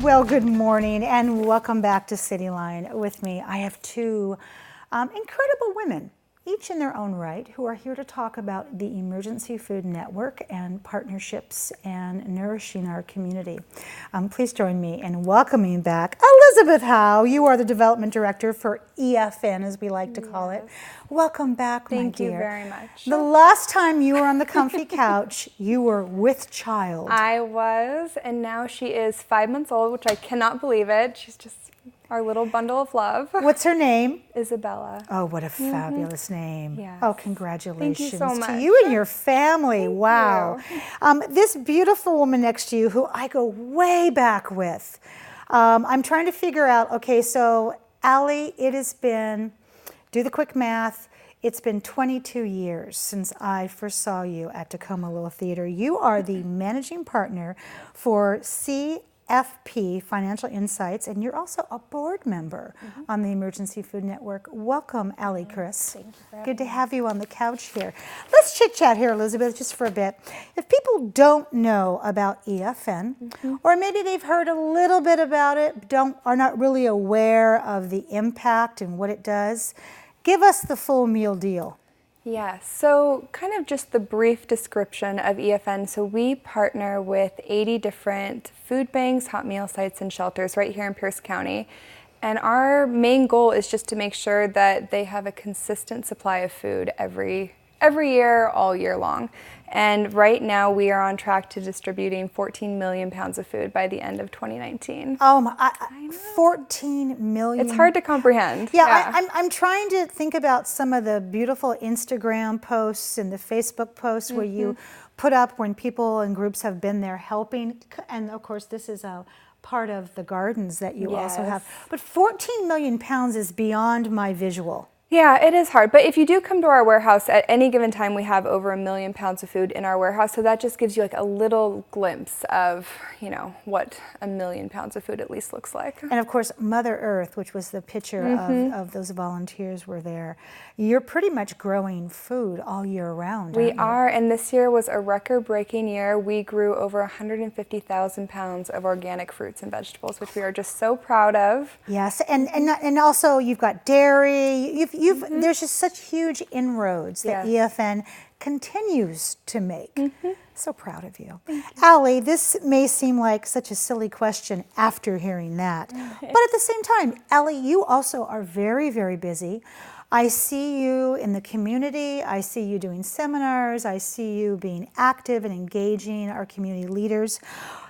Well, good morning and welcome back to CityLine. With me, I have two incredible women, each in their own right, who are here to talk about the Emergency Food Network and partnerships and nourishing our community. Please join me in welcoming back Elizabeth Howe. You are the Development Director for EFN, as we like to call it. Welcome back, my dear. Thank you very much. The last time you were on the comfy couch, you were with child. I was, and now she is 5 months old, which I cannot believe it. She's just our little bundle of love. What's her name? Isabella. Oh, what a fabulous name. Yes. Oh, congratulations Thank you so much. to you and your family. Thank wow. you. This beautiful woman next to you, who I go way back with. I'm trying to figure out, okay, so Allie, it has been, do the quick math, it's been 22 years since I first saw you at Tacoma Little Theater. You are the managing partner for CFP Financial Insights, and you're also a board member on the Emergency Food Network. Welcome, Allie, Chris. Thank you for having Good to me. have you on the couch here. Let's chit chat here, Elizabeth, just for a bit. If people don't know about EFN, or maybe they've heard a little bit about it, are not really aware of the impact and what it does, give us the full meal deal. Yes, so kind of just the brief description of EFN. So we partner with 80 different food banks, hot meal sites, and shelters right here in Pierce County. And our main goal is just to make sure that they have a consistent supply of food every year, all year long. And right now we are on track to distributing 14 million pounds of food by the end of 2019. Oh my, 14 million. It's hard to comprehend. Yeah. I'm trying to think about some of the beautiful Instagram posts and the Facebook posts where you put up when people and groups have been there helping. And of course, this is a part of the gardens that you also have. But 14 million pounds is beyond my visual. Yeah, it is hard. But if you do come to our warehouse, at any given time, we have over 1 million pounds of food in our warehouse. So that just gives you like a little glimpse of, you know, what 1 million pounds of food at least looks like. And of course, Mother Earth, which was the picture of those volunteers were there. You're pretty much growing food all year round. We are, and this year was a record-breaking year. We grew over 150,000 pounds of organic fruits and vegetables, which we are just so proud of. Yes, and also you've got dairy. There's just such huge inroads that EFN continues to make. So proud of you. Allie, this may seem like such a silly question after hearing that, but at the same time, Allie, you also are very, very busy. I see you in the community. I see you doing seminars. I see you being active and engaging our community leaders.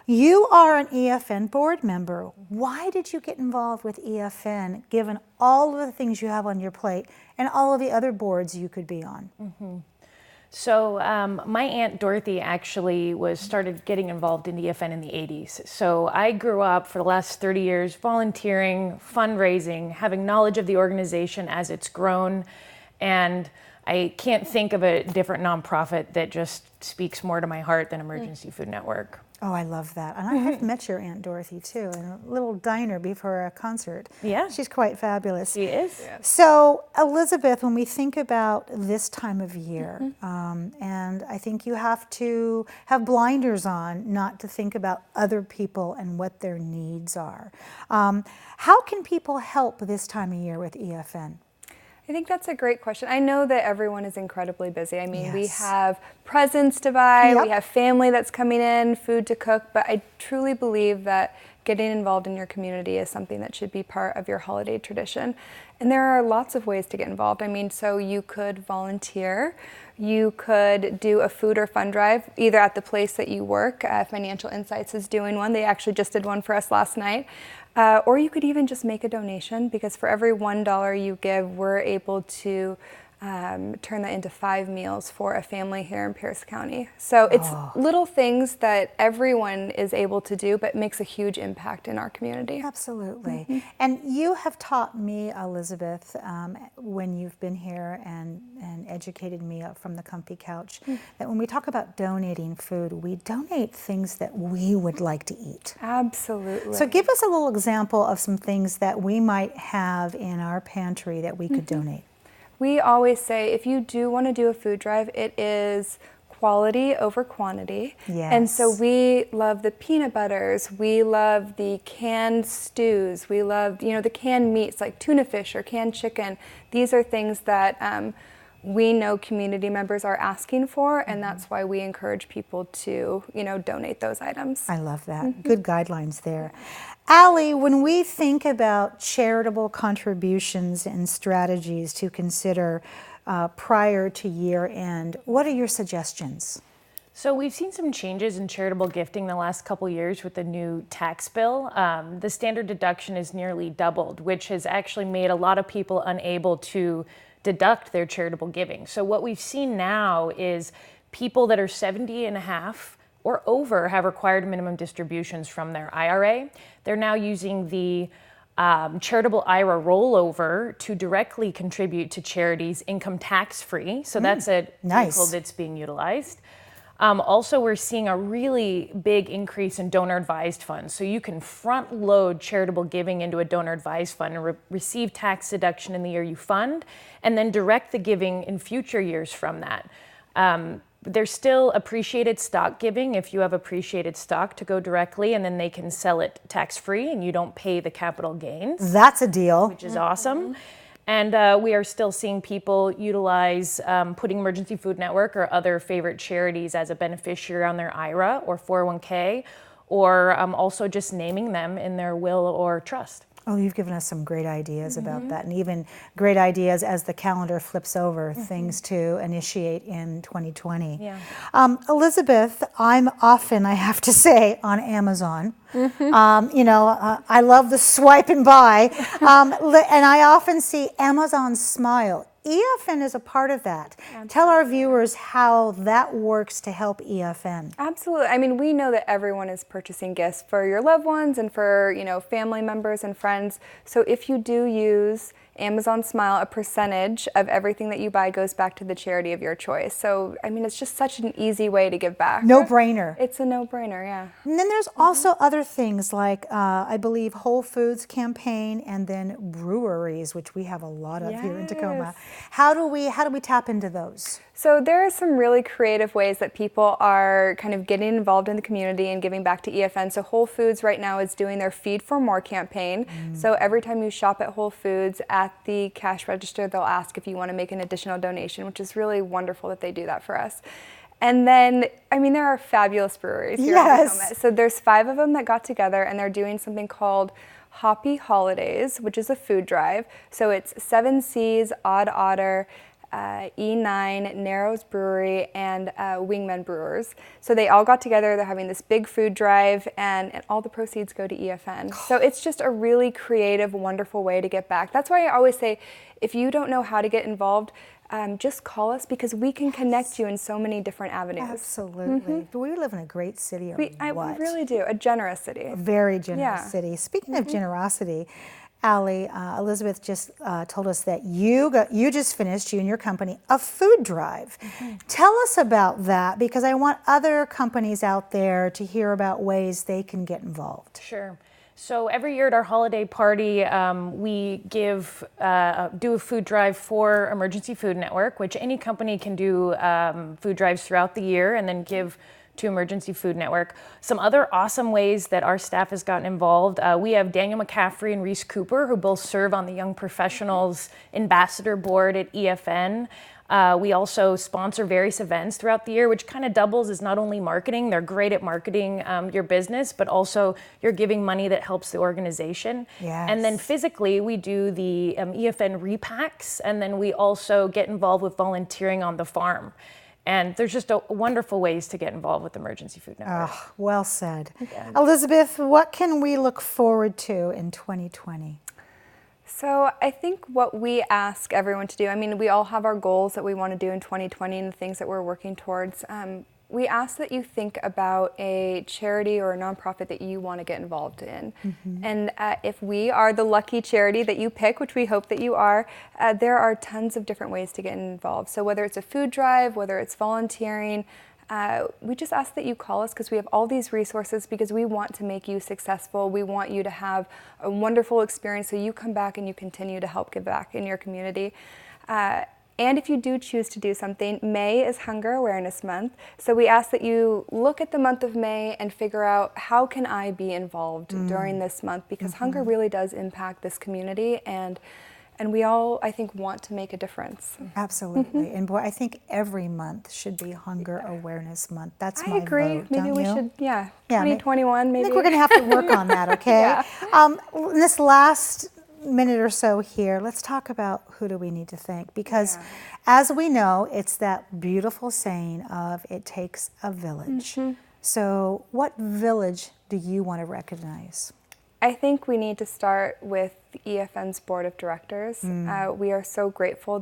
You are an EFN board member. Why did you get involved with EFN, given all of the things you have on your plate and all of the other boards you could be on? So my Aunt Dorothy actually started getting involved in EFN in the 80s. So I grew up for the last 30 years volunteering, fundraising, having knowledge of the organization as it's grown. And I can't think of a different nonprofit that just speaks more to my heart than Emergency Food Network. Oh, I love that. And I have met your Aunt Dorothy, too, in a little diner before a concert. Yeah. She's quite fabulous. She is. Yeah. So, Elizabeth, when we think about this time of year, and I think you have to have blinders on not to think about other people and what their needs are. How can people help this time of year with EFN? I think that's a great question. I know that everyone is incredibly busy. I mean, we have presents to buy, we have family that's coming in, food to cook, but I truly believe that getting involved in your community is something that should be part of your holiday tradition. And there are lots of ways to get involved. I mean, so you could volunteer, you could do a food or fun drive, either at the place that you work. Financial Insights is doing one. They actually just did one for us last night. Or you could even just make a donation, because for every $1 you give, we're able to turn that into 5 meals for a family here in Pierce County. So it's little things that everyone is able to do, but makes a huge impact in our community. Absolutely. And you have taught me, Elizabeth, when you've been here and educated me up from the comfy couch, that when we talk about donating food, we donate things that we would like to eat. Absolutely. So give us a little example of some things that we might have in our pantry that we could donate. We always say if you do want to do a food drive, it is quality over quantity. Yes. And so we love the peanut butters, we love the canned stews, we love, the canned meats like tuna fish or canned chicken. These are things that we know community members are asking for, and that's why we encourage people to, donate those items. I love that. Good guidelines there. Allie, when we think about charitable contributions and strategies to consider prior to year end, what are your suggestions? So we've seen some changes in charitable gifting the last couple years with the new tax bill. The standard deduction is nearly doubled, which has actually made a lot of people unable to deduct their charitable giving. So what we've seen now is people that are 70 and a half or over have required minimum distributions from their IRA. They're now using the charitable IRA rollover to directly contribute to charities income tax free. So that's a vehicle that's being utilized. Also, we're seeing a really big increase in donor advised funds. So you can front load charitable giving into a donor advised fund and receive tax deduction in the year you fund, and then direct the giving in future years from that. There's still appreciated stock giving if you have appreciated stock to go directly, and then they can sell it tax free and you don't pay the capital gains. That's a deal. Which is awesome. And we are still seeing people utilize putting Emergency Food Network or other favorite charities as a beneficiary on their IRA or 401k, or also just naming them in their will or trust. Oh, you've given us some great ideas about that, and even great ideas as the calendar flips over, things to initiate in 2020. Yeah. Elizabeth, I'm often, I have to say, on Amazon. I love the swipe and buy, and I often see Amazon Smile. EFN is a part of that. Absolutely. Tell our viewers how that works to help EFN. Absolutely. I mean, we know that everyone is purchasing gifts for your loved ones and for, family members and friends. So if you do use Amazon Smile, a percentage of everything that you buy goes back to the charity of your choice. So, I mean, it's just such an easy way to give back. No-brainer. It's a no-brainer, yeah. And then there's also other things like, I believe, Whole Foods campaign, and then breweries, which we have a lot of here in Tacoma. How do we tap into those? So there are some really creative ways that people are kind of getting involved in the community and giving back to EFN. So Whole Foods right now is doing their Feed for More campaign. So every time you shop at Whole Foods, at the cash register, they'll ask if you want to make an additional donation, which is really wonderful that they do that for us. And then, I mean, there are fabulous breweries here in Tacoma. So there's 5 of them that got together, and they're doing something called Hoppy Holidays, which is a food drive. So it's 7 Seas, Odd Otter, E9, Narrows Brewery, and Wingman Brewers. So they all got together, they're having this big food drive, and all the proceeds go to EFN. So it's just a really creative, wonderful way to get back. That's why I always say, if you don't know how to get involved, just call us, because we can connect you in so many different avenues. Absolutely. We live in a great city. We really do. A generous city. A very generous city. Speaking of generosity, Allie, Elizabeth just told us that you just finished, you and your company, a food drive. Tell us about that, because I want other companies out there to hear about ways they can get involved. Sure. So every year at our holiday party, we do a food drive for Emergency Food Network, which any company can do food drives throughout the year and then give to Emergency Food Network. Some other awesome ways that our staff has gotten involved. We have Daniel McCaffrey and Reese Cooper, who both serve on the Young Professionals Ambassador Board at EFN. We also sponsor various events throughout the year, which kind of doubles as not only marketing, they're great at marketing your business, but also you're giving money that helps the organization. Yes. And then physically, we do the EFN repacks, and then we also get involved with volunteering on the farm. And there's just wonderful ways to get involved with Emergency Food Network. Oh, well said. Yeah. Elizabeth, what can we look forward to in 2020? So I think what we ask everyone to do, I mean, we all have our goals that we want to do in 2020 and the things that we're working towards. We ask that you think about a charity or a nonprofit that you want to get involved in. And if we are the lucky charity that you pick, which we hope that you are, there are tons of different ways to get involved. So whether it's a food drive, whether it's volunteering, we just ask that you call us, because we have all these resources, because we want to make you successful. We want you to have a wonderful experience so you come back and you continue to help give back in your community. And if you do choose to do something, May is Hunger Awareness Month. So we ask that you look at the month of May and figure out, how can I be involved during this month? Because hunger really does impact this community, and we all, I think, want to make a difference. Absolutely. And boy, I think every month should be Hunger Awareness Month. That's my I agree. vote, Maybe don't we you? should, 2021 maybe. I think we're going to have to work on that, okay? In this last minute or so here, let's talk about who do we need to thank, because as we know, it's that beautiful saying of it takes a village. So what village do you want to recognize? I think we need to start with the EFN's board of directors. We are so grateful.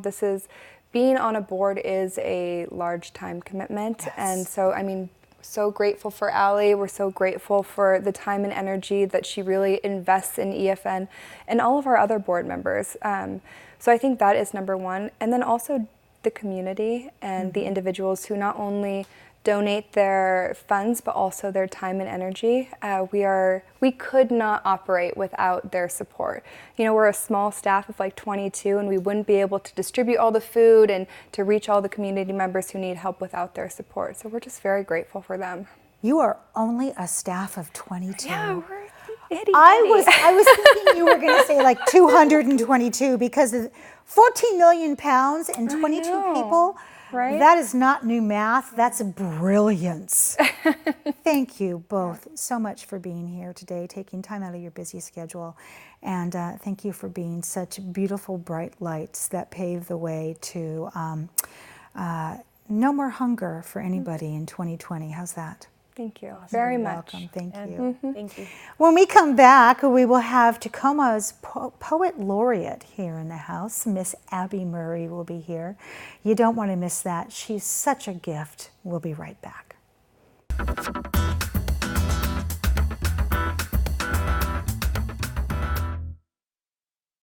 Being on a board is a large time commitment. And so, I mean, so grateful for Allie. We're so grateful for the time and energy that she really invests in EFN and all of our other board members. So I think that is number one. And then also the community and the individuals who not only donate their funds, but also their time and energy. We could not operate without their support. You know, we're a small staff of like 22, and we wouldn't be able to distribute all the food and to reach all the community members who need help without their support. So we're just very grateful for them. You are only a staff of 22. Yeah, we're itty-bitty. I was thinking you were going to say like 222, because of 14 million pounds and 22 people. Right? That is not new math, that's brilliance. Thank you both so much for being here today, taking time out of your busy schedule. And thank you for being such beautiful, bright lights that pave the way to no more hunger for anybody in 2020. How's that? Thank you very much. Welcome. Thank you. Thank you. When we come back, we will have Tacoma's Poet Laureate here in the house. Miss Abby Murray will be here. You don't want to miss that. She's such a gift. We'll be right back.